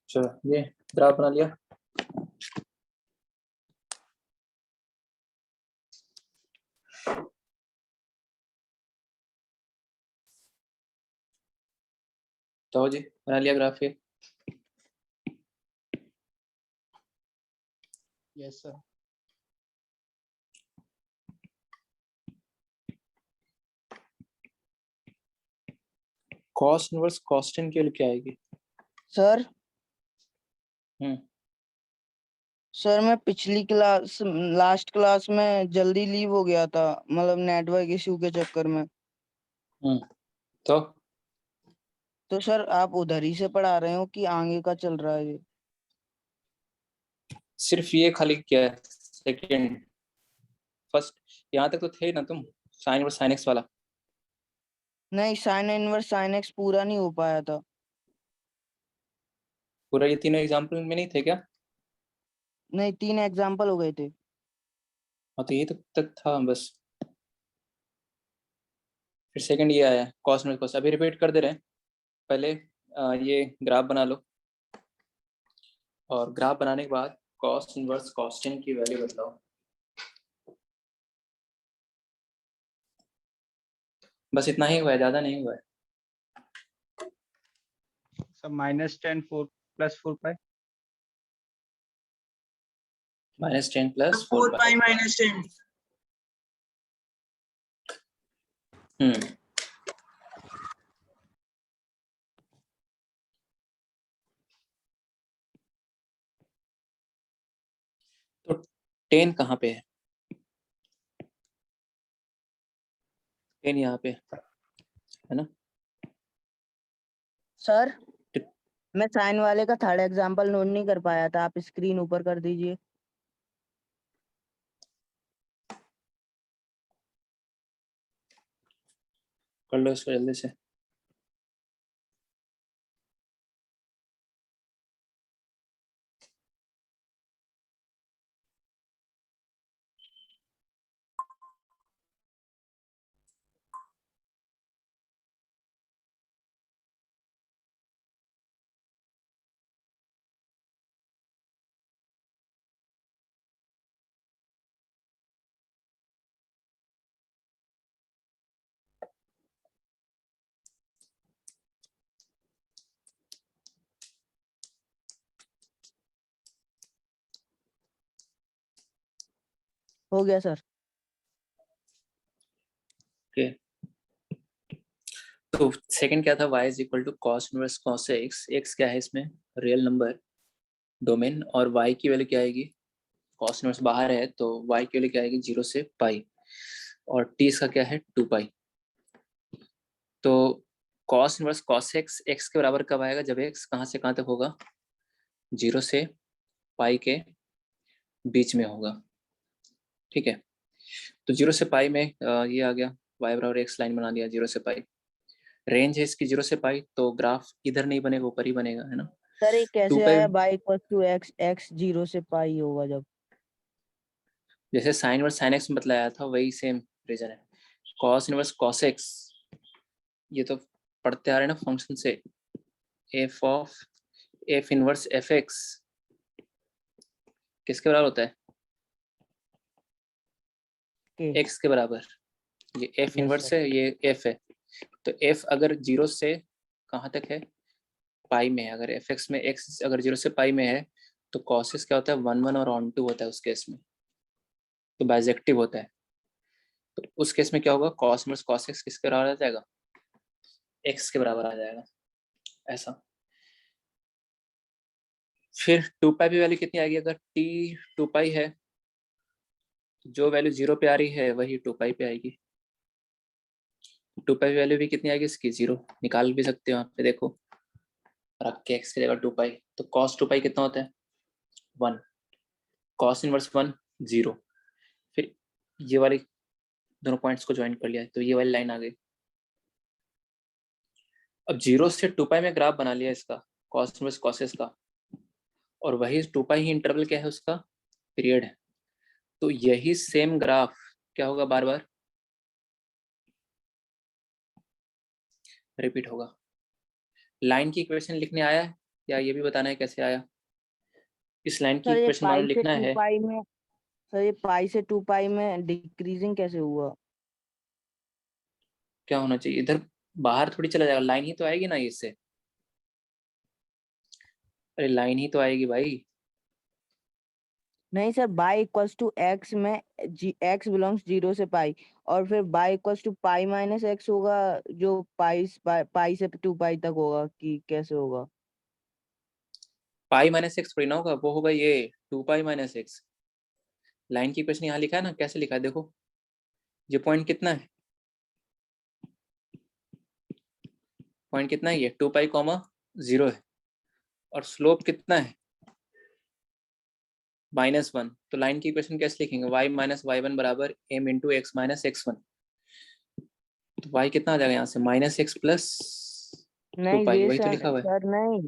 चलो ये ग्राफ बना लिया। तो जी बना लिया ग्राफ ये। Yes sir. कॉस इनवर्स कॉस्टेन के लिए क्या आएगी? सर हम्म सर मैं पिछली क्लास लास्ट क्लास में जल्दी लीव हो गया था, मतलब नेटवर्क इशू के चक्कर में। तो तो सर आप उधर ही से पढ़ा रहे हो कि आगे का चल रहा है ये? सिर्फ ये खाली क्या है? सेकंड फर्स्ट यहाँ तक तो थे ना तुम, साइन और साइन एक्स वाला। नहीं, साइन इनवर्स साइन एक्स पूरा नहीं हो पाया था। पूरा ये तीनों एग्जाम्पल में नहीं थे क्या? नहीं, 3 एग्जाम्पल हो गए थे। हाँ तो ये तक था बस। फिर सेकंड ये आया कॉस इनवर्स कॉस। अभी रिपीट कर दे रहे हैं। पहले ये ग्राफ बना लो और ग्राफ बनाने के बाद कॉस इनवर्स कॉस्टेन की वैल्यू बताओ। बस इतना ही हुआ है, ज्यादा नहीं हुआ है। सर -10 4 + 4 पाई। -10 + 4 4 पाई -10। तो 10 कहाँ पे है? 10 यहाँ पे है ना? सर मैं साइन वाले का थर्ड एग्जाम्पल नोट नहीं कर पाया था, आप स्क्रीन ऊपर कर दीजिए। कर लो इसको जल्दी से। हो गया सर। ओके, तो सेकंड क्या था, y is equal to cos inverse cos x. X क्या है इसमें, रियल नंबर डोमेन, और y की वैल्यू क्या आएगी, कॉस इनवर्स बाहर है तो y की वैल्यू क्या आएगी 0 से पाई, और t इसका क्या है 2 पाई। तो cos inverse cos x x के बराबर कब आएगा, जब एक्स कहाँ से कहाँ तक होगा, 0 से पाई के बीच में होगा। ठीक है, तो 0 से पाई में ये आ गया y बराबर एक्स, लाइन बना दिया 0 से पाई। रेंज है इसकी 0 से पाई, तो ग्राफ इधर नहीं बनेगा ऊपर ही बनेगा, है ना। सर ये 2 कैसे पाई आया y equal to x, x 0 से पाई होगा जब? जैसे साइन वर्स साइन एक्स में बतलाया था वही सेम रीजन है। कॉस इनवर्स कॉस एक्स, ये तो पढ़ते आ रहे हैं ना फंक्शन से, F of F inverse F x किसके बराबर होता है, के एक्स के बराबर। ये एफ यस इनवर्स सर। है, ये एफ है। तो एफ अगर 0 से कहाँ तक है, पाई में है। अगर एफ एक्स में एक्स अगर 0 से पाई में है तो कॉसेस क्या होता है 1 1 और ऑन 2 होता है उस केस में, तो बाइजेक्टिव होता है। तो उस केस में क्या होगा, कॉस इनवर्स कॉस एक्स किसके बराबर आ जाएगा, एक्स के बराबर आ जाएगा, ऐसा। फिर 2 पाई की वैल्यू कितनी आएगी, अगर t 2 पाई है, जो वैल्यू 0 पे आ रही है वही 2 पाई पे आएगी। 2 पाई वैल्यू भी कितनी आएगी इसकी, 0 निकाल भी सकते हो यहाँ पे, देखो रख के x की जगह 2 पाई, तो cos 2 पाई कितना होता है 1, cos इनवर्स 1 0। फिर ये वाली दोनों पॉइंट्स को ज्वाइन कर लिया तो ये वाली लाइन आ गई। अब 0 से 2 पाई में ग्राफ बना लिया इसका, cos इनवर्स कॉसेस का, और वही 2 पाई ही इंटरवल क्या है उसका, पीरियड है। तो यही सेम ग्राफ क्या होगा, बार बार रिपीट होगा। लाइन की इक्वेशन लिखने आया है या ये भी बताना है कैसे आया, इस लाइन की सर ये इक्वेशन मान पाई लो से लिखना 2 है। पाई में, सर ये पाई से 2 पाई में डिक्रीजिंग कैसे हुआ? क्या होना चाहिए, इधर बाहर थोड़ी चला जाएगा, लाइन ही तो आएगी ना इससे, अरे लाइन ही तो आएगी भाई। नहीं सर, बाई इक्वल्स टू एक्स में एक्स बिलोंग्स 0 से पाई, और फिर y equals to pi minus x होगा, जो पाई से 2 पाई तक होगा, कि कैसे होगा? पाई माइनस एक्स थोड़ी ना होगा, वो होगा ये 2 पाई माइनस एक्स। लाइन की इक्वेशन यहाँ लिखा है ना, कैसे लिखा है देखो, ये पॉइंट कितना है, पॉइंट कितना है, ये 2 पाई कॉमा 0 है, और स्लोप कितना है -1। तो लाइन की इक्वेशन कैसे लिखेंगे, y माइनस वाई वन बराबर m into x minus x one. तो y कितना आ जाएगा यहाँ से, -x प्लस 2 नहीं पाई, ये वही तो सर, लिखा हुआ है। सर नहीं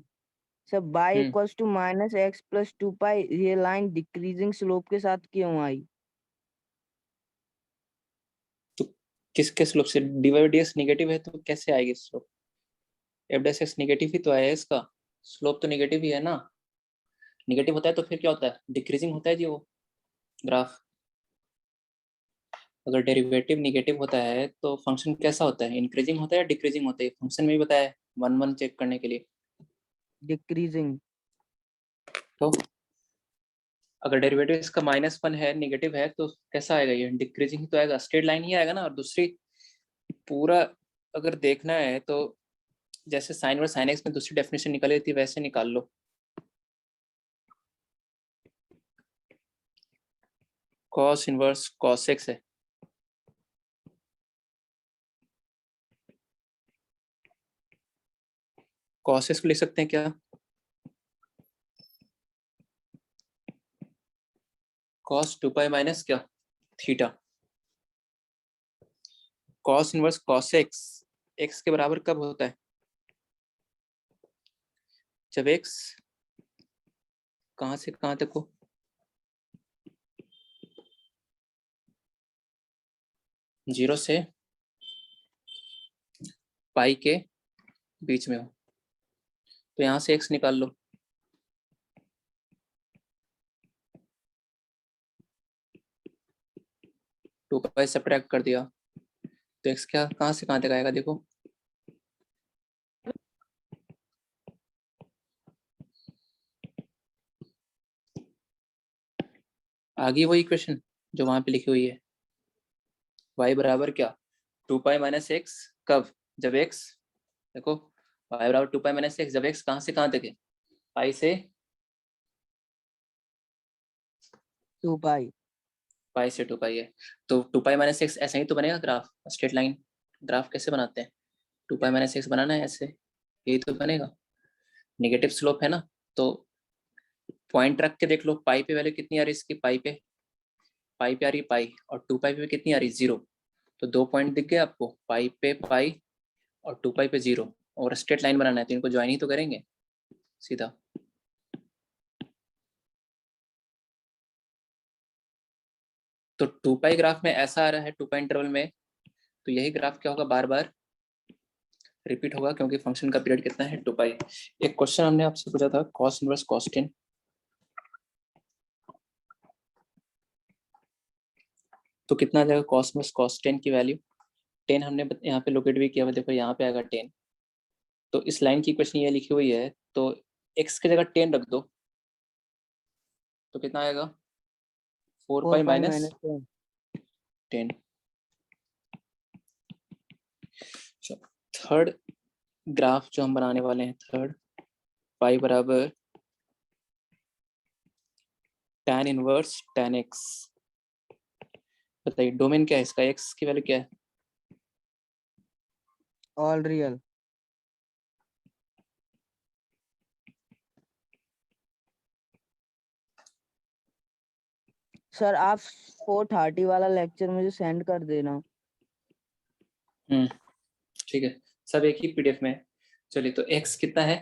सर, y hmm, equals to minus x plus 2 pi, ये लाइन डिक्रीजिंग स्लोप के साथ क्यों आई? तो किसके स्लोप से, dy/dx नेगेटिव है तो कैसे आएगी स्लोप, f(x) नेगेटिव ही तो आया है इसका, स्लोप तो नेगेटिव ही है ना। नेगेटिव होता है तो फिर क्या होता है, डिक्रीजिंग होता है जी वो ग्राफ। अगर डेरिवेटिव नेगेटिव होता है तो फंक्शन कैसा होता है, इंक्रीजिंग होता है या डिक्रीजिंग होता है, फंक्शन में भी बताया है 1 1 चेक करने के लिए। डिक्रीजिंग। तो अगर डेरिवेटिव इसका -1 है, नेगेटिव है, तो कैसा आएगा, ये डिक्रीजिंग ही तो आएगा, स्ट्रेट लाइन ही आएगा ना। और दूसरी पूरा अगर देखना है तो जैसे साइन और साइन एक्स में दूसरी डेफिनेशन निकाली थी वैसे निकाल लो। कॉस इनवर्स कॉस एक्स है, कॉस एक्स को लिख सकते हैं क्या, कॉस 2 पाई माइनस क्या theta. Cos inverse cos x x के बराबर कब होता है, जब एक्स कहाँ से कहाँ तक हो, 0 से पाई के बीच में हो। तो यहाँ से एक्स निकाल लो, टू पाई सब्ट्रैक्ट कर दिया तो एक्स क्या कहाँ से कहाँ तक आएगा देखो, आ गई वो इक्वेशन जो वहां पे लिखी हुई है, y बराबर क्या 2 पाई माइनस एक्स कब, जब एक्स, देखो y बराबर 2 पाई माइनस एक्स, जब एक्स कहाँ से कहाँ तक है, पाई से 2 पाई। पाई से 2 पाई है, तो 2 पाई माइनस एक्स ऐसा ही तो बनेगा ग्राफ, स्ट्रेट लाइन ग्राफ कैसे बनाते हैं, 2 पाई माइनस एक्स बनाना है ऐसे, यही तो बनेगा, नेगेटिव स्लोप है ना, तो पॉइंट रख के देख लो पाई पे वैल्यू कितनी आ रही है इसकी, पाई पे आ रही पाई, और 2 पाई पे कितनी आ रही 0, तो 2 पॉइंट दिख गए आपको, पाई पे पाई और 2 पाई पे 0, और स्ट्रेट लाइन बनाना है तो इनको ज्वाइन ही तो करेंगे सीधा। तो 2 पाई ग्राफ में ऐसा आ रहा है 2 पाई इंटरवल में, तो यही ग्राफ क्या होगा, बार बार रिपीट होगा, क्योंकि फंक्शन का पीरियड कितना है 2 पाई। एक क्वेश्चन हमने आपसे पूछा था कॉस इनवर्स कॉस 10, तो कितना आ जाएगा कॉस इनवर्स कॉस 10 की वैल्यू, 10 हमने यहाँ पे लोकेट भी किया हुआ, देखो यहाँ पे आएगा 10, तो इस लाइन की इक्वेशन ये लिखी हुई है, तो x की जगह 10 रख दो, तो कितना आएगा 4 पाई माइनस 10। थर्ड ग्राफ जो हम बनाने वाले हैं, थर्ड पाई बराबर tan इनवर्स tan x, बताइए डोमेन क्या है इसका, x की वैल्यू क्या है, ऑल रियल। सर आप 4:30 वाला लेक्चर मुझे सेंड कर देना। ठीक है, सब एक ही पीडीएफ में है। चलिए तो x कितना है,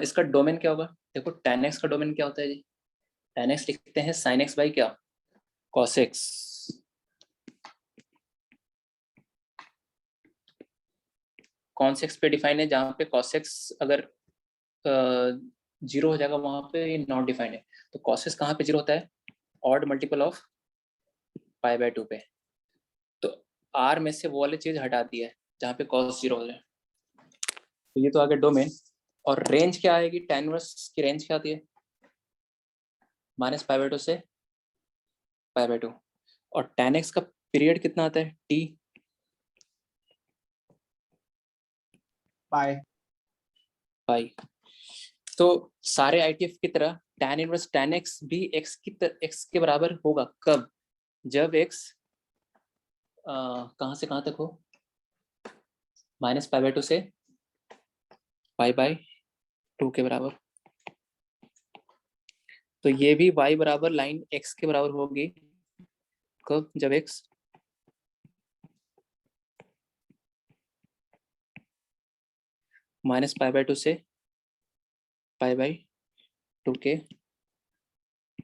इसका डोमेन क्या होगा, देखो tan x का डोमेन क्या होता है जी, tan x लिखते हैं sin x बाई क्या, cos x, कौन से x पे डिफाइन है, जहाँ पे cos x अगर 0 हो जाएगा वहां पे नॉट डिफाइंड है, तो cos x कहाँ पे 0 होता है, odd multiple of pi by 2 पे, तो r में से वो वाली चीज हटा दी है जहाँ पे cos 0 हो जाए, तो ये तो आगे डोमेन, और रेंज क्या आएगी, tan इनवर्स की रेंज क्या आती है, माइनस पाई बाय 2 से पाई बाय 2, और tan x का पीरियड कितना आता है, t पाई। पाई, तो सारे आईटीएफ की तरह tan इनवर्स tan x भी x के बराबर होगा कब, जब x कहाँ से कहाँ तक हो, माइनस पाई बाय 2 से पाई बाय 2 के बराबर, तो ये भी y बराबर लाइन x के बराबर होगी कब, जब x माइनस पाई बाय 2 से पाई बाय 2 के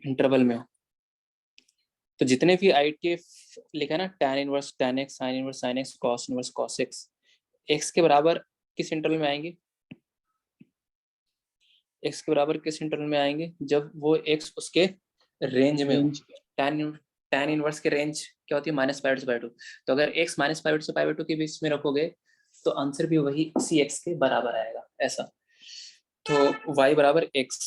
इंटरवल में हो, तो जितने भी आईटीएफ लिखा है ना, tan inverse tan x sin inverse sin x cos inverse cos x, x के बराबर किस इंटरवल में आएंगे, x के बराबर किस इंटरवल में आएंगे, जब वो x उसके रेंज में हो, tan इनवर्स के रेंज क्या होती है, माइनस पाई से पाई 2, तो अगर x माइनस पाई से पाई 2 के बीच में रखोगे तो आंसर भी वही इसी x के बराबर आएगा ऐसा, तो y बराबर x।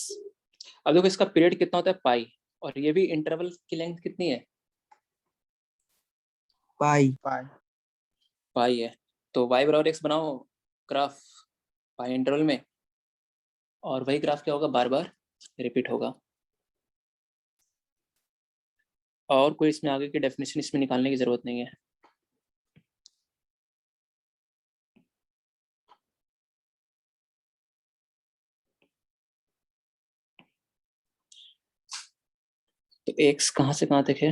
अब देखो इसका पीरियड कितना होता है पाई, और ये भी इंटरवल की लेंथ कितनी है, पाई। पाई है, तो y बराबर x बनाओ ग्राफ पाई इंटरवल में, और वही ग्राफ क्या होगा, बार बार रिपीट होगा, और कोई इसमें आगे की डेफिनेशन इसमें निकालने की जरूरत नहीं है। तो x कहाँ से कहाँ तक है,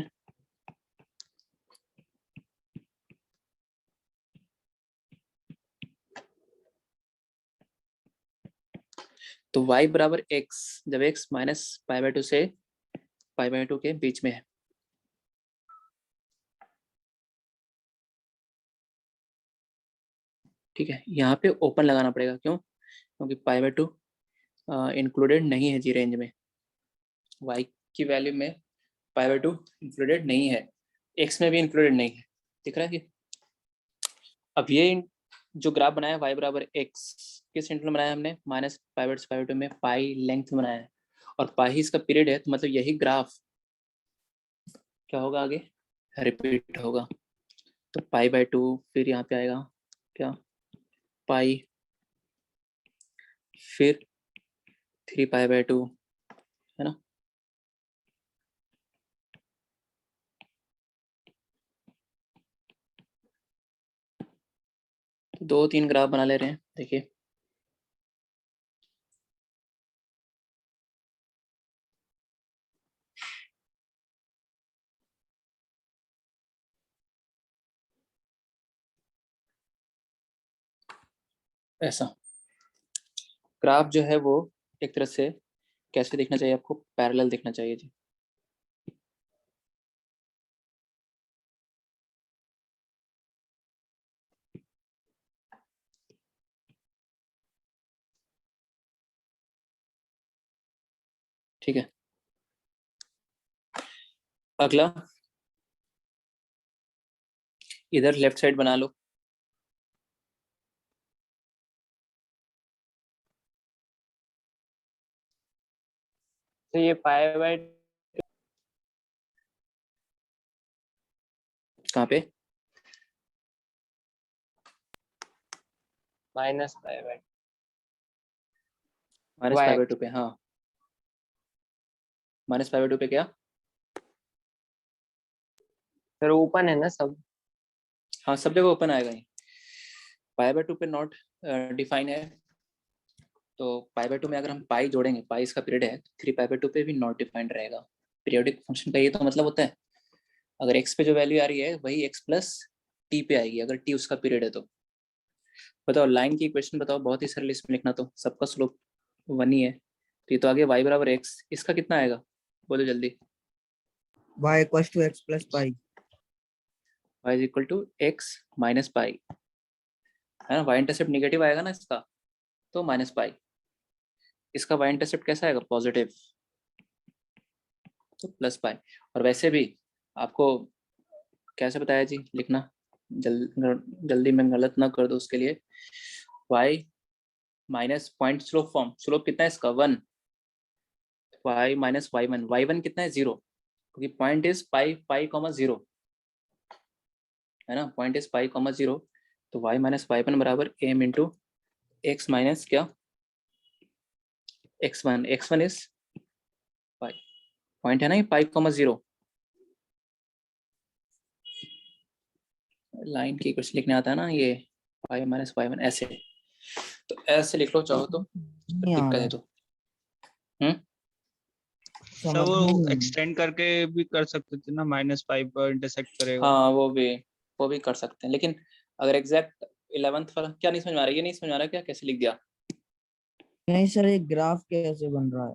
तो y बराबर x जब x माइनस पाई बाय 2 से पाई बाय 2 के बीच में है, ठीक है, यहाँ पे ओपन लगाना पड़ेगा, क्यों, क्योंकि पाई बाय 2 इंक्लूडेड नहीं है जी रेंज में, y की वैल्यू में पाई बाय 2 इंक्लूडेड नहीं है, x में भी इंक्लूडेड नहीं है, दिख रहा है कि अब ये जो ग्राफ बनाया y बराबर x किस इंटरवल में बनाया हमने, माइनस पाई बाय 2 में पाई लेंथ में बनाया है, और पाई इसका पीरियड है, तो मतलब यही ग्राफ क्या होगा आगे रिपीट होगा, तो पाई बाय 2, फिर यहाँ पे आएगा क्या, पाई, फिर 3 पाई बाय 2, है ना। तो 2-3 ग्राफ बना ले रहे हैं, देखिए। ऐसा ग्राफ जो है वो एक तरह से कैसे देखना चाहिए आपको, पैरेलल देखना चाहिए जी। ठीक है, अगला इधर लेफ्ट साइड बना लो। तो ये पाई बाय कहाँ पे, minus pi by minus pi by 2 पे, हाँ माइनस पाई बाय 2 पे क्या, फिर ओपन है ना सब। हाँ सब जगह ओपन आएगा ही। पाई बाय 2 पे नॉट डिफाइन है, तो पाई बाय 2 में अगर हम पाई जोड़ेंगे, पाई इसका पीरियड है, 3 पाई बाय 2 पे भी नॉट डिफाइंड रहेगा। पीरियोडिक फंक्शन का ये तो मतलब होता है, अगर x पे जो वैल्यू आ रही है वही x प्लस टी पे आएगी, अगर t उसका पीरियड है तो। बताओ लाइन की इक्वेशन बताओ, बहुत ही सरल इसमें लिखना, तो सबका स्लोप 1 ही है, तो ये तो आगे y बराबर x, इसका कितना आएगा बोलो जल्दी। y equals to x plus pi। y is equal to x minus pi, है ना, y इंटरसेप्ट निगेटिव आएगा ना इसका, तो माइनस पाई। इसका y इंटरसेप्ट कैसा आएगा, पॉजिटिव, तो प्लस पाई। और वैसे भी आपको कैसे बताया जी लिखना, जल्दी में गलत ना कर दो उसके लिए। y minus point slope form, slope कितना है इसका 1, y माइनस y1 कितना है 0, क्योंकि point is pi pi comma 0, है ना, पॉइंट इज पाई कॉमा 0, तो y माइनस y1 बराबर m इंटू एक्स माइनस क्या, x1 इज पाई, पॉइंट है ना ये पाई कॉमा 0। लाइन की कुछ लिखने आता है ना ये, पाई माइनस y1 ऐसे, तो ऐसे लिख लो चाहो तो, नहीं आ दिक्कत रहा है तो। हम्म, सब समझ में नहीं वो आ रहा। एक्सटेंड करके भी कर सकते थे ना, माइनस फाइव पर इंटरसेक्ट करेगा। हाँ वो भी कर सकते हैं, लेकिन अगर एग्जैक्ट 11th वाला क्या नहीं समझ में आ रहा है, ये नहीं समझ में आ रहा क्या, कैसे लिख दिया। नहीं सर, एक ग्राफ कैसे बन रहा है।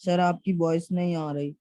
सर आपकी वॉइस नहीं आ रही।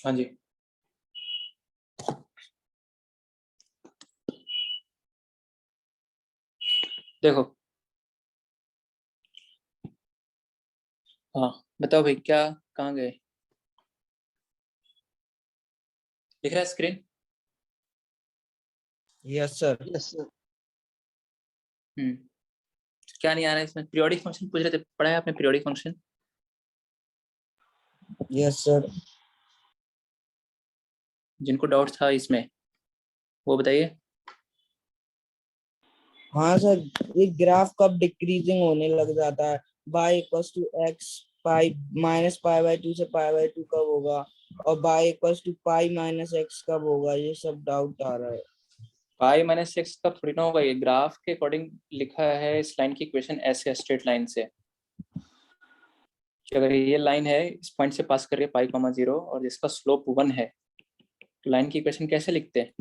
हाँ जी, देखो, हाँ बताओ भाई, क्या कहाँ गए? दिख रहा है screen? Yes sir. Yes sir. क्या नहीं आ रहा है इसमें? पीरियोडिक फंक्शन पूछ रहे थे, पढ़ा है आपने पीरियोडिक फंक्शन? Yes sir. जिनको डाउट था इसमें वो बताइए। हाँ सर, ये ग्राफ कब डिक्रीजिंग होने लग जाता है, y equals to x pi minus pi by two से पाई बाई टू कब होगा, और y equals to pi minus x कब होगा, ये सब डाउट आ रहा है। पाई माइनस सिक्स का थोड़ी ना होगा, ये ग्राफ के अकॉर्डिंग लिखा है इस लाइन की इक्वेशन ऐसे स्ट्रेट लाइन से कि अगर ये लाइन है इस पॉइंट से पास कर रही है पाई कॉमा जीरो और जिसका स्लोप 1 है, तो लाइन की इक्वेशन कैसे लिखते हैं?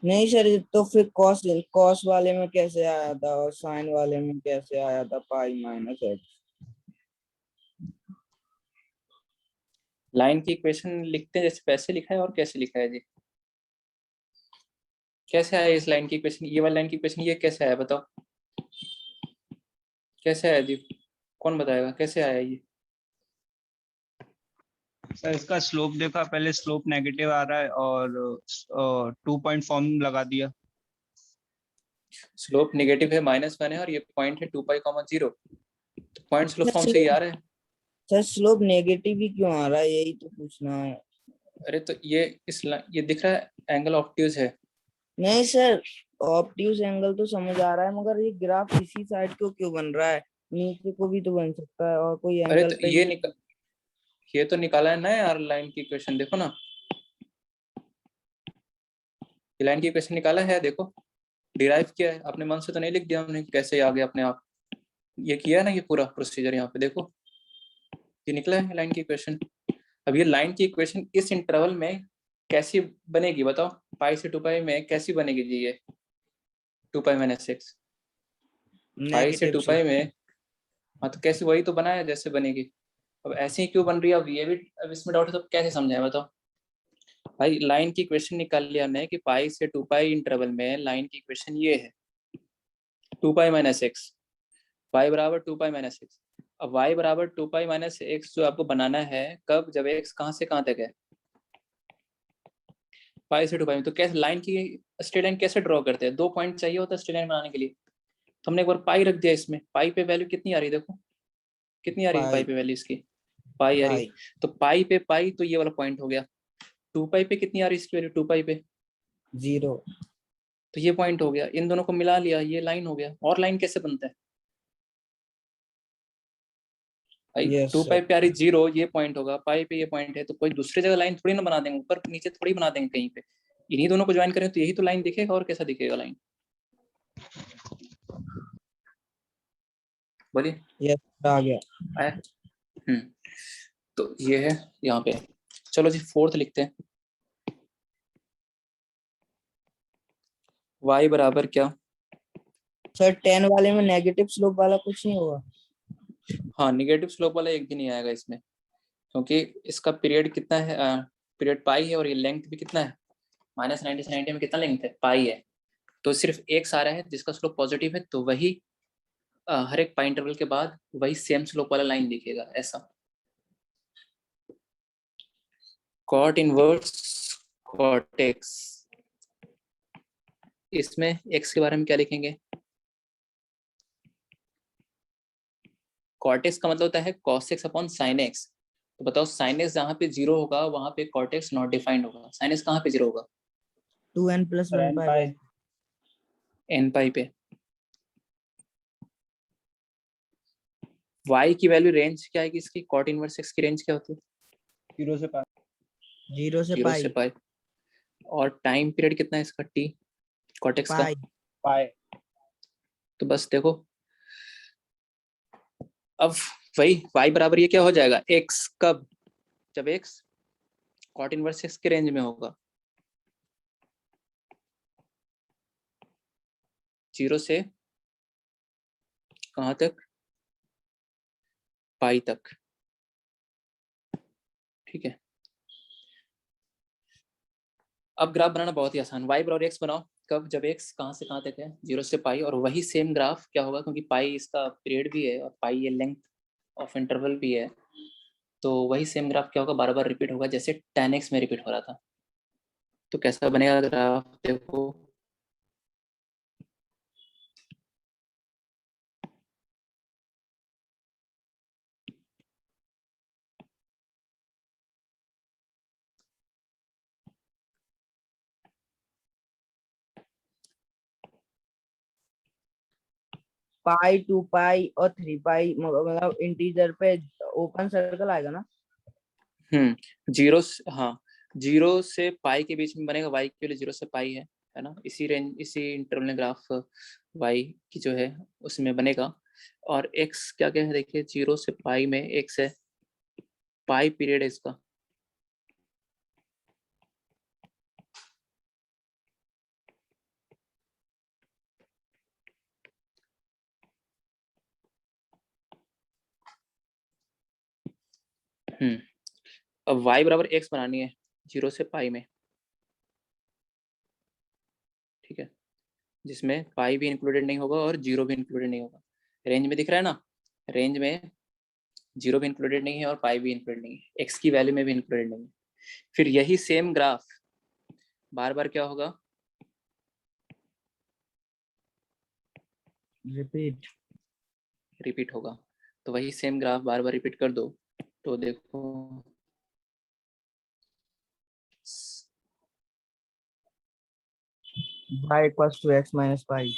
नहीं सर, ये तो फिर कॉस कॉस वाले में कैसे आया था और साइन वाले में कैसे आया था पाई माइनस एक्स। लाइन की इक्वेशन लिखते हैं जैसे पैसे लिखा है, और कैसे लिखा है जी? कैसे आया इस लाइन की इक्वेशन, ये वाली लाइन की इक्वेशन ये कैसे आया बताओ? कैसे आया जी? कौन बताएगा कैसे आया ये? सर इसका स्लोप देखा, पहले स्लोप नेगेटिव आ रहा है और 2 पॉइंट फॉर्म लगा दिया। स्लोप नेगेटिव है, -1 है, और ये पॉइंट है 2 पाई कॉमा जीरो, तो पॉइंट स्लोप फॉर्म से ही आ रहा है। सर स्लोप नेगेटिव ही क्यों आ रहा है, यही तो पूछना है। अरे तो ये ये दिख रहा है एंगल ऑब्ट्यूज है। नहीं सर, ऑब्ट्यूज एंगल तो समझ आ रहा है, मगर ये ग्राफ इसी साइड को क्यों बन रहा है, नीचे को भी तो बन सकता है, और कोई अरे एंगल तो पे ये तो निकाला है ना यार, लाइन की इक्वेशन देखो ना, ये लाइन की इक्वेशन निकाला है देखो, डिराइव किया है, अपने मन से तो नहीं लिख दिया हमने, कैसे आ गया अपने आप, ये किया है ना, ये पूरा प्रोसीजर यहाँ पे देखो, ये निकला है लाइन की इक्वेशन। अब ये लाइन की इक्वेशन इस इंटरवल में कैसी बनेगी बताओ? पाई से 2 पाई में कैसी बनेगी जी ये? 2 पाई माइनस सिक्स, पाई से 2 नेगेटिव। पाई में, हाँ तो कैसे, वही तो बनाया जैसे बनेगी। अब ऐसे ही क्यों बन रही है? अब ये भी, अब इसमें डाउट है तो कैसे समझाएं बताओ? भाई लाइन की इक्वेशन निकाल लिया हमने कि पाई से 2 पाई इंटरवल में लाइन की इक्वेशन ये है 2 पाई माइनस एक्स, वाई बराबर 2 पाई माइनस एक्स। अब वाई बराबर 2 पाई माइनस एक्स जो आपको बनाना है कब, जब एक्स कहाँ से कहाँ तक है, पाई से 2 पाई में, तो कैसे लाइन की स्ट्रेट लाइन कैसे ड्रॉ करते हैं? 2 पॉइंट चाहिए होता है स्ट्रेट लाइन बनाने के लिए, तो हमने एक बार पाई रख दिया इसमें, पाई पे वैल्यू कितनी आ रही है देखो, कितनी आ रही है पाई पाई पे वैल्यू इसकी, पाई आ रही है, पाई तो पाई पे पाई तो ये वाला पॉइंट हो गया। 2 पाई पे कितनी आ रही है इसकी वैल्यू, 2 पाई पे, जीरो। तो ये पॉइंट हो गया, इन दोनों को मिला लिया, ये लाइन हो गया। और लाइन कैसे बनता है भाई? Yes 2 sir. पाई पे आ रही जीरो, ये पॉइंट होगा, पाई पे ये पॉइंट है, तो कोई दूसरी जगह लाइन थोड़ी ना बना देंगे, ऊपर नीचे थोड़ी बना देंगे कहीं पे, इन्हीं दोनों को ज्वाइन करें तो यही तो लाइन दिखेगा, और कैसा दिखेगा लाइन? बोलिए, यस आ गया। आया? तो ये है यहाँ पे। चलो जी फोर्थ लिखते हैं, y बराबर क्या? सर 10 वाले में नेगेटिव स्लोप वाला कुछ नहीं होगा। हाँ, निगेटिव स्लोप वाला एक भी नहीं आएगा इसमें, क्योंकि इसका पीरियड कितना है, पीरियड पाई है, और ये लेंथ भी कितना है, -90 से 90 में कितना लेंथ है, पाई है, तो सिर्फ एक सारा है जिसका स्लोप पॉजिटिव है, तो वही हर एक पाई इंटरवल के बाद वही सेम स्लोप वाला लाइन दिखेगा ऐसा। कॉट इनवर्स कॉट एक्स, इसमें x के बारे में क्या लिखेंगे? कॉट एक्स का मतलब होता है cos x upon sin x, तो बताओ sin x जहाँ पे 0 होगा वहां पे cot x नॉट डिफाइंड होगा, sin x कहाँ पे 0 होगा? 2n plus 1 n pi pi by n पाई पे। y की वैल्यू रेंज क्या आएगी इसकी, cot इनवर्स x की रेंज क्या होती है? 0 से पाई। 0 से 0 से पाई पाई। और टाइम पीरियड कितना है इसका t, cot x का? पाई। पाई। तो बस देखो, अब वही y बराबर ये क्या हो जाएगा, x कब, जब x cot इनवर्स x के रेंज में होगा, 0 से कहाँ तक, पाई तक, ठीक है। अब ग्राफ बनाना बहुत ही आसान, y बराबर x बनाओ। कब? जब x कहाँ से कहाँ तक है, 0 से पाई। और वही सेम ग्राफ क्या होगा, क्योंकि पाई इसका पीरियड भी है और पाई ये लेंथ ऑफ इंटरवल भी है, तो वही सेम ग्राफ क्या होगा, बार बार रिपीट होगा, जैसे tan x में रिपीट हो रहा था। तो कैसा बनेगा ग्राफ, देखो पाई, 2 पाई और 3 पाई, मतलब इंटीजर पे ओपन सर्कल आएगा ना। जीरो, हाँ 0 से पाई के बीच में बनेगा, y के लिए 0 से पाई है ना, इसी रेंज, इसी इंटरवल में ग्राफ y की जो है उसमें बनेगा। और x क्या क्या है देखिए, 0 से पाई में x है, पाई पीरियड है इसका। अब y बराबर x बनानी है 0 से पाई में, ठीक है, जिसमें पाई भी इंक्लूडेड नहीं होगा और 0 भी इंक्लूडेड नहीं होगा। रेंज में दिख रहा है ना, रेंज में 0 भी इंक्लूडेड नहीं है और पाई भी इंक्लूडेड नहीं है, x की वैल्यू में भी इंक्लूडेड नहीं है। फिर यही सेम ग्राफ बार बार क्या होगा, रिपीट होगा। तो वही सेम ग्राफ बार बार रिपीट कर दो, तो देखो y equals to x minus pi.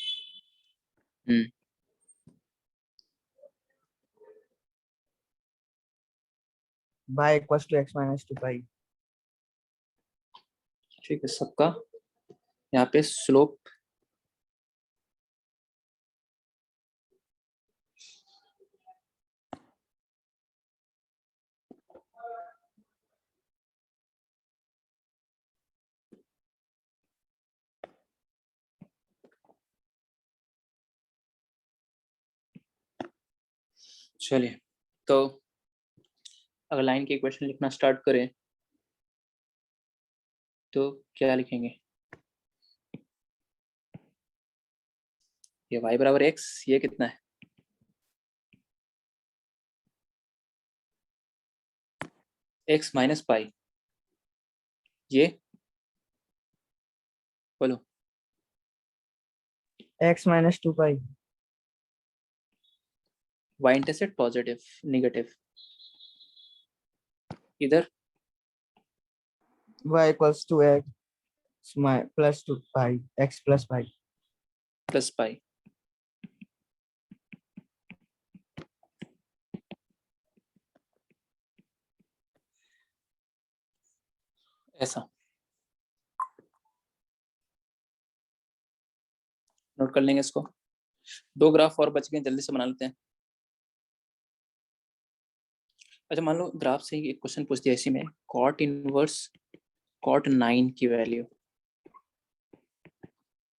y equals to x minus 2 pi. ठीक है, सबका यहाँ पे स्लोप चलिए, तो अगर लाइन की इक्वेशन लिखना स्टार्ट करें तो क्या लिखेंगे, ये y बराबर x, ये कितना है, x माइनस पाई, ये बोलो x minus 2 pi. y intercept positive negative, इधर y equals to x plus 2 pi, x plus pi. Plus pi. ऐसा नोट कर लेंगे इसको। 2 ग्राफ और बच गए, जल्दी से बना लेते हैं। अच्छा, मान लो ग्राफ से ही एक क्वेश्चन पूछ दिया इसी में, कॉट इनवर्स कॉट 9 की वैल्यू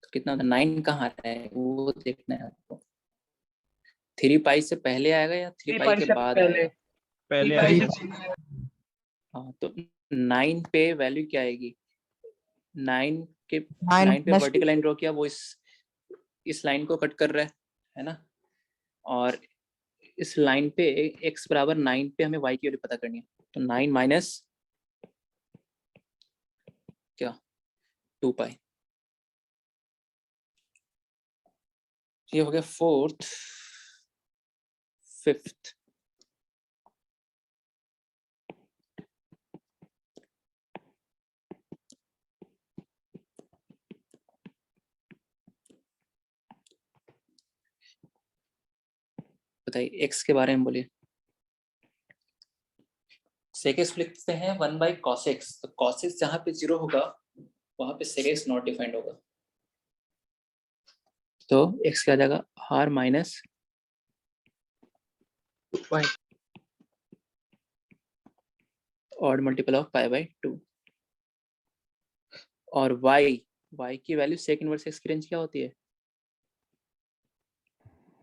तो कितना होता है, 9 कहाँ है वो देखना है आपको। 3 पाई से पहले आएगा या 3 पाई के बाद आएगा? पहले थ्री आएगा। हाँ, तो 9 पे वैल्यू क्या आएगी, 9 के 9 9 पे माइनस वर्टिकल लाइन ड्रॉ किया, वो इस लाइन को कट कर रहा है ना, और इस लाइन पे x बराबर 9 पे हमें y की वैल्यू पता करनी है, तो 9 माइनस क्या 2 पाई, ये हो गया 4th 5th। बताइए x के बारे में बोलिए। sec x लिखते हैं 1 बाई cos x, तो cos x जहाँ पे 0 होगा वहां पे sec x नॉट डिफाइंड होगा, तो x क्या आ जाएगा, r minus odd multiple of pi by 2। और y की वैल्यू सेक इनवर्स x की रेंज क्या होती है,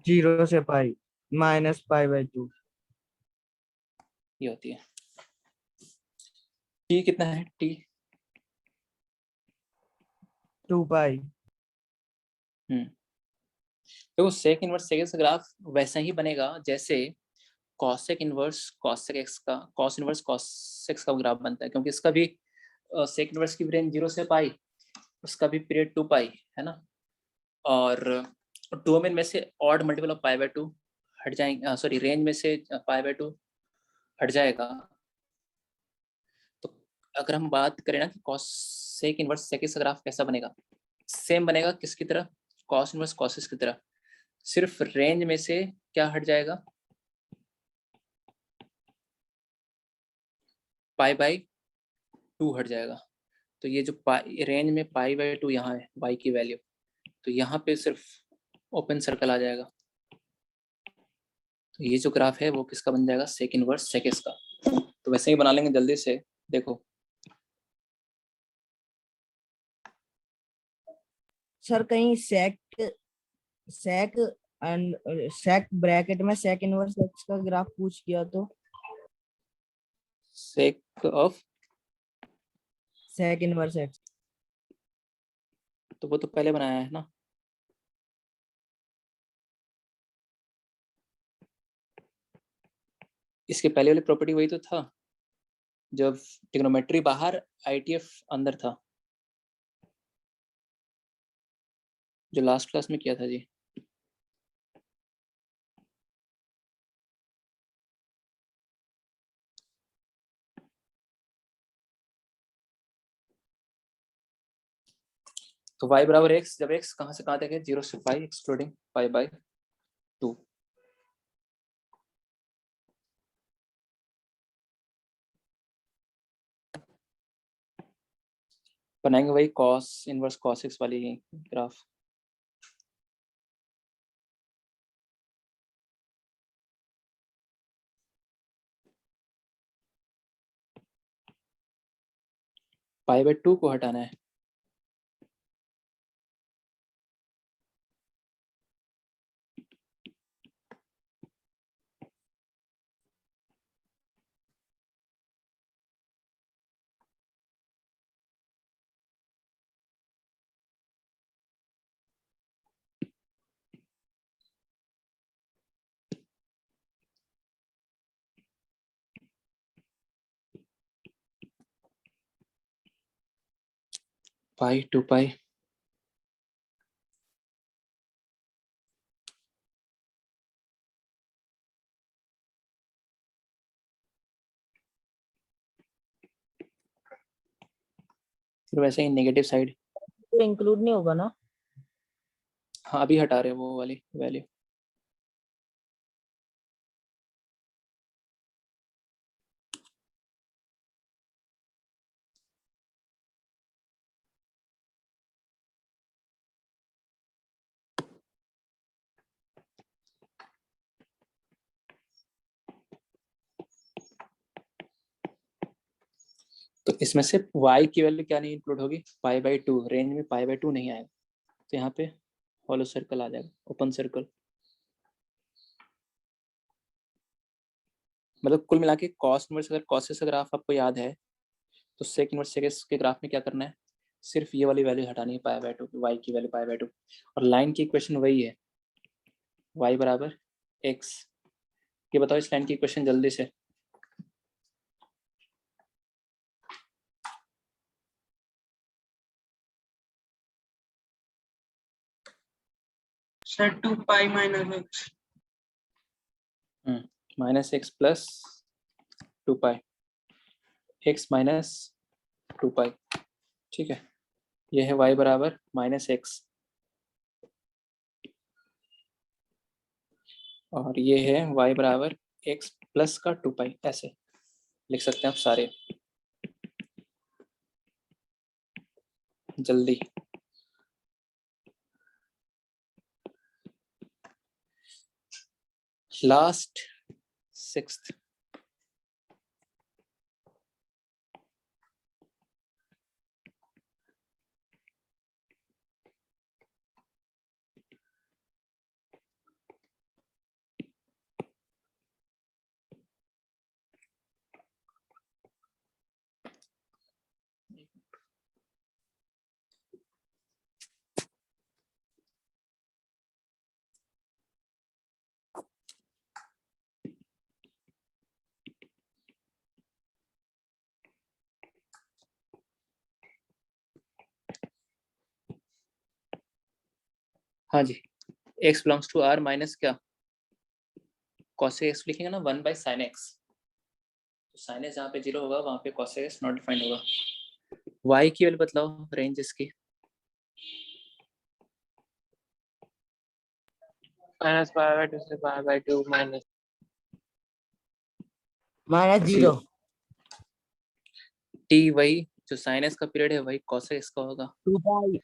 0 से पाई माइनस पाई बाई 2। ये होती है t, कितना है t, 2 पाई। देखो सेक इनवर्स सेक एक्स का ग्राफ वैसा ही बनेगा जैसे कॉसेक इनवर्स कॉसेक एक्स का कॉस इनवर्स कॉसेक का ग्राफ बनता है, क्योंकि इसका भी सेक इनवर्स की रेंज 0 से पाई, उसका भी पीरियड 2 पाई है ना। और डोमेन में से odd multiple of pi by 2 हट जाएंगे, सॉरी रेंज में से पाई बाय 2 हट जाएगा। तो अगर हम बात करें ना कि कॉसेक इनवर्स सेक का ग्राफ कैसा बनेगा, सेम बनेगा किसकी तरह, कॉस इनवर्स कॉसेक की तरह, सिर्फ रेंज में से क्या हट जाएगा, पाई बाय 2 हट जाएगा। तो ये जो पाई रेंज में पाई बाय 2 यहाँ है y की वैल्यू, तो यहाँ पे सिर्फ ओपन सर्कल आ जाएगा। तो ये जो ग्राफ है वो किसका बन जाएगा, सेक इनवर्स सेक एक्स का। तो वैसे ही बना लेंगे जल्दी से, देखो सर कहीं सेक सेक एंड सेक ब्रैकेट में सेक इनवर्स एक्स का ग्राफ पूछ किया तो sec of, sec inverse x. तो वो तो पहले बनाया है ना। इसके पहले वाली प्रॉपर्टी वही तो था जब ट्रिग्नोमेट्री बाहर आईटीएफ अंदर था, जो लास्ट क्लास में किया था जी। तो y बराबर x, जब x कहाँ से कहाँ तक है, 0 से पाई एक्सक्लूडिंग पाई बाय 2। बनाएंगे वही कॉस इनवर्स कॉस एक्स वाली ग्राफ। पाई बाय 2 को हटाना है। पाई 2 पाई, फिर वैसे ही नेगेटिव साइड। तो इंक्लूड नहीं होगा ना। हाँ अभी हटा रहे हैं वो वाली वैल्यू। तो इसमें से y की वैल्यू क्या नहीं इंक्लूड होगी, पाई बाय 2, रेंज में पाई बाय 2 नहीं आएगा, तो यहाँ पे हॉलो सर्कल आ जाएगा, ओपन सर्कल। मतलब कुल मिला के कॉस इनवर्स अगर कॉसेस का ग्राफ आपको याद है, तो सेक इनवर्स सेक के ग्राफ में क्या करना है, सिर्फ ये वाली वैल्यू हटानी है पाई बाय 2, y की वैल्यू पाई बाय 2। और लाइन की इक्वेशन वही है, y बराबर x। ये बताओ इस लाइन की इक्वेशन जल्दी से। सर 2 पाई minus x. Minus x plus 2 पाई, एक्स माइनस 2 पाई, ठीक है। यह है y बराबर माइनस एक्स, और ये है y बराबर x प्लस का 2 पाई, ऐसे लिख सकते हैं आप सारे जल्दी। लास्ट 6th, हाँ जी, x belongs to r minus क्या cosec x लिखेंगे ना 1 बाई साइन एक्स, तो साइन एक्स जहाँ पे 0 होगा वहाँ पे cosec x नॉट डिफाइंड होगा। y की वैल्यू बतलाओ, रेंज इसकी। माइनस पाई बाई 2 से पाई बाई 2 माइनस -0। t वही जो साइन एक्स का पीरियड है वही cosec x का होगा, 2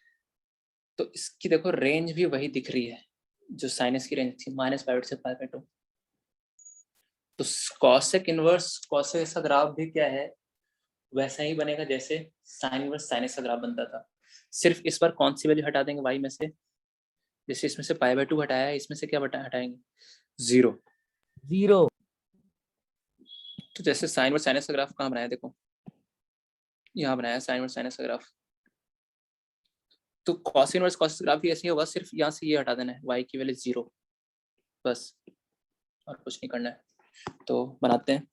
तो इसकी देखो रेंज भी वही दिख रही है जो साइन एक्स की रेंज थी, -π/2 से π/2। तो cosec इनवर्स cosec x का ग्राफ भी क्या है, वैसा ही बनेगा जैसे साइन इनवर्स साइन एक्स का ग्राफ बनता था। सिर्फ इस बार कौन सी वैल्यू हटा देंगे y में से, जैसे इसमें से π/2 हटाया है, इसमें से क्या हटाएंगे 0। 0। तो जैसे साइन इनवर्स साइन एक्स का ग्राफ कहाँ बनाया, देखो यहाँ बनाया साइन इनवर्स साइन एक्स का ग्राफ। तो cos इनवर्स cos ग्राफ भी ऐसे ही होगा, सिर्फ यहाँ से ये हटा देना है, y की वैल्यू 0 बस, और कुछ नहीं करना है। तो बनाते हैं।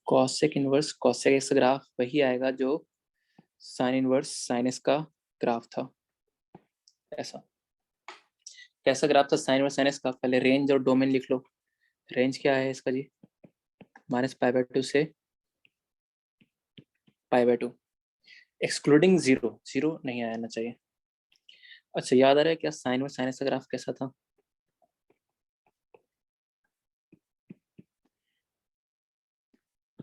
cosec inverse cosec x graph वही आएगा जो साइन इनवर्स साइन एक्स का ग्राफ था। ऐसा कैसा ग्राफ था साइन इनवर्स साइन एक्स का, पहले रेंज और डोमेन लिख लो। रेंज क्या है इसका जी, -π/2 से π/2, एक्सक्लूडिंग 0, 0 नहीं आना चाहिए। अच्छा याद आ रहा है क्या साइन इनवर्स साइन एक्स का ग्राफ कैसा था,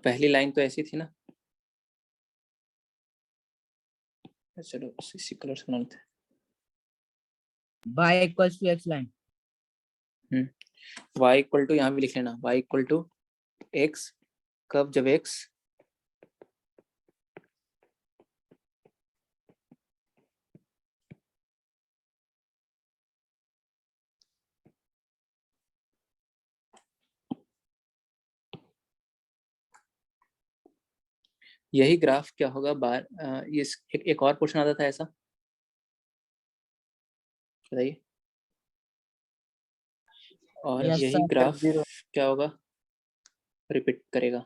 पहली लाइन तो ऐसी थी ना, चलो इसी कलर से बना लेते हैं। y = x लाइन। y इक्वल टू यहाँ भी लिख लेना, y इक्वल टू x, कब, जब x यही ग्राफ क्या होगा बार, ये एक और क्वेश्चन आता था ऐसा, बताइए। और Yes, यही sir. ग्राफ F0 क्या होगा, रिपीट करेगा।